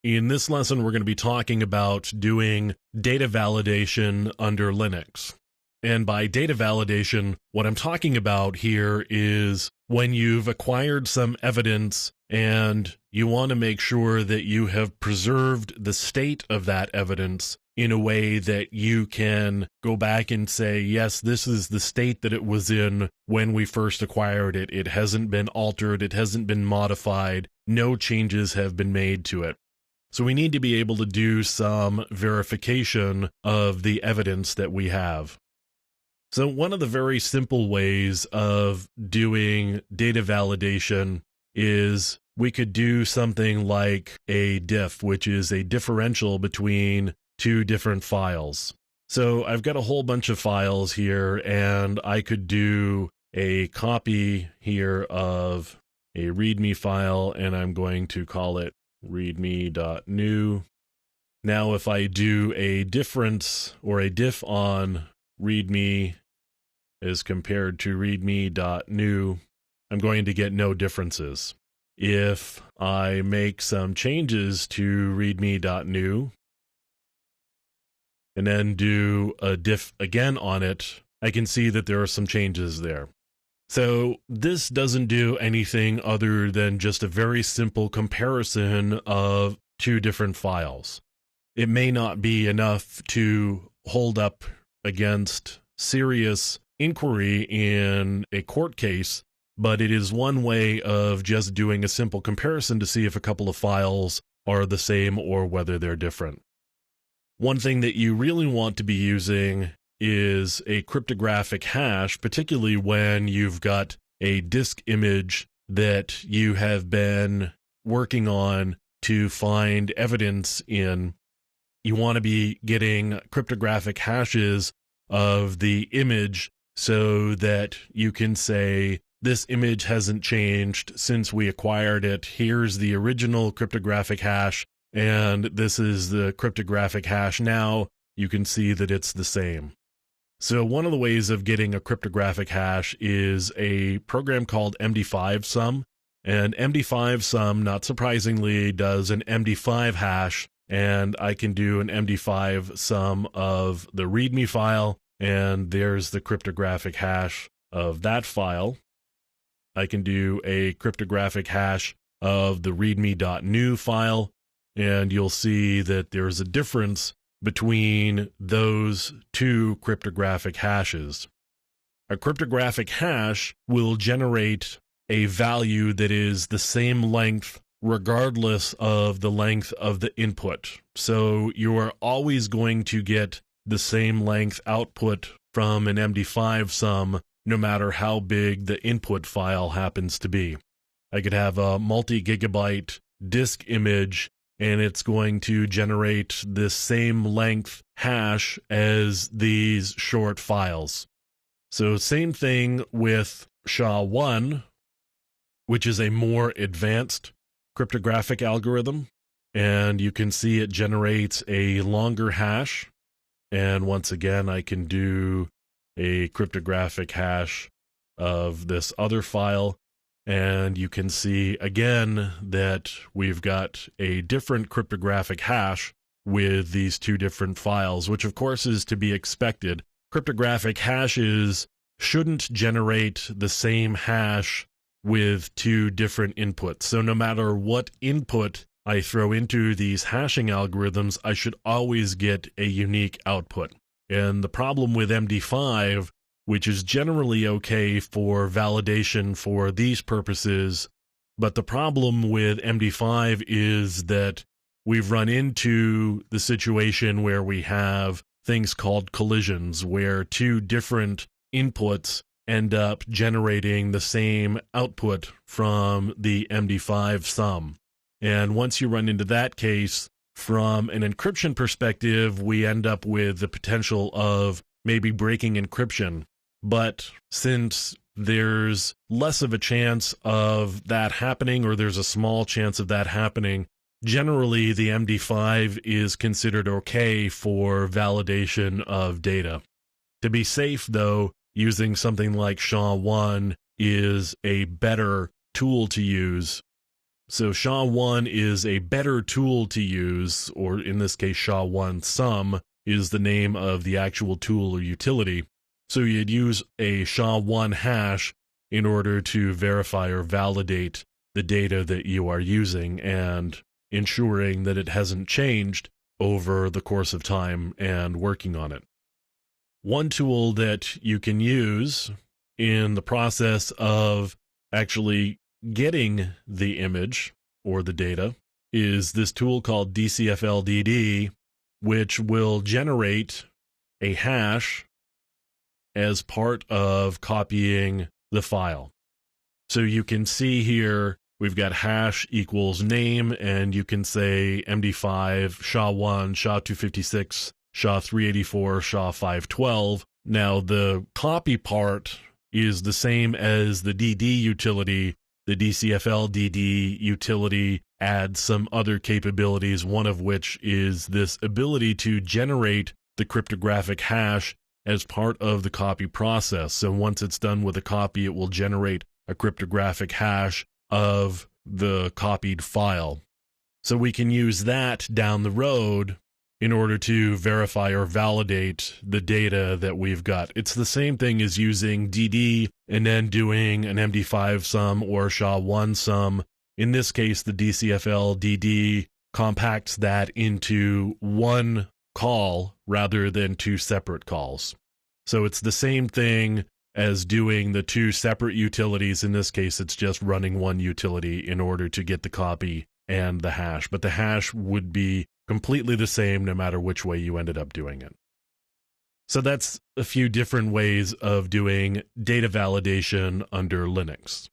In this lesson, we're going to be talking about doing data validation under Linux. And by data validation, what I'm talking about here is when you've acquired some evidence and you want to make sure that you have preserved the state of that evidence in a way that you can go back and say, yes, this is the state that it was in when we first acquired it. It hasn't been altered. It hasn't been modified. No changes have been made to it. So we need to be able to do some verification of the evidence that we have. So one of the very simple ways of doing data validation is we could do something like a diff, which is a differential between two different files. So I've got a whole bunch of files here, and I could do a copy here of a README file, and I'm going to call it readme.new. Now, if I do a difference or a diff on readme as compared to readme.new, I'm going to get no differences. If I make some changes to readme.new and then do a diff again on it, I can see that there are some changes there. So this doesn't do anything other than just a very simple comparison of two different files. It may not be enough to hold up against serious inquiry in a court case, but it is one way of just doing a simple comparison to see if a couple of files are the same or whether they're different. One thing that you really want to be using is a cryptographic hash, particularly when you've got a disk image that you have been working on to find evidence in. You want to be getting cryptographic hashes of the image so that you can say, this image hasn't changed since we acquired it. Here's the original cryptographic hash, and this is the cryptographic hash now. You can see that it's the same. So one of the ways of getting a cryptographic hash is a program called MD5Sum. And MD5Sum, not surprisingly, does an MD5 hash. And I can do an MD5Sum of the README file. And there's the cryptographic hash of that file. I can do a cryptographic hash of the readme.new file. And you'll see that there's a difference between those two cryptographic hashes. A cryptographic hash will generate a value that is the same length regardless of the length of the input. So you are always going to get the same length output from an MD5Sum no matter how big the input file happens to be. I could have a multi-gigabyte disk image and it's going to generate the same length hash as these short files. So same thing with SHA-1, which is a more advanced cryptographic algorithm. And you can see it generates a longer hash. And once again, I can do a cryptographic hash of this other file. And you can see again that we've got a different cryptographic hash with these two different files, which of course is to be expected. Cryptographic hashes shouldn't generate the same hash with two different inputs. So no matter what input I throw into these hashing algorithms, I should always get a unique output. And the problem with MD5, which is generally okay for validation for these purposes, but the problem with MD5 is that we've run into the situation where we have things called collisions, where two different inputs end up generating the same output from the MD5Sum. And once you run into that case, from an encryption perspective, we end up with the potential of maybe breaking encryption. But since there's less of a chance of that happening, or there's a small chance of that happening, generally the MD5 is considered okay for validation of data. To be safe, though, using something like SHA-1 is a better tool to use. So SHA-1 is a better tool to use, or in this case, SHA-1 sum is the name of the actual tool or utility. So you'd use a SHA-1 hash in order to verify or validate the data that you are using and ensuring that it hasn't changed over the course of time and working on it. One tool that you can use in the process of actually getting the image or the data is this tool called DCFLDD, which will generate a hash as part of copying the file. So you can see here we've got hash equals name, and you can say MD5, SHA-1, SHA-256, SHA-384, SHA-512. Now the copy part is the same as the DD utility. The DCFLDD utility adds some other capabilities, one of which is this ability to generate the cryptographic hash as part of the copy process. So once it's done with a copy, it will generate a cryptographic hash of the copied file. So we can use that down the road in order to verify or validate the data that we've got. It's the same thing as using DD and then doing an MD5 sum or SHA-1 sum. In this case, the DCFL-DD compacts that into one call rather than two separate calls. So it's the same thing as doing the two separate utilities. In this case, it's just running one utility in order to get the copy and the hash. But the hash would be completely the same no matter which way you ended up doing it. So that's a few different ways of doing data validation under Linux.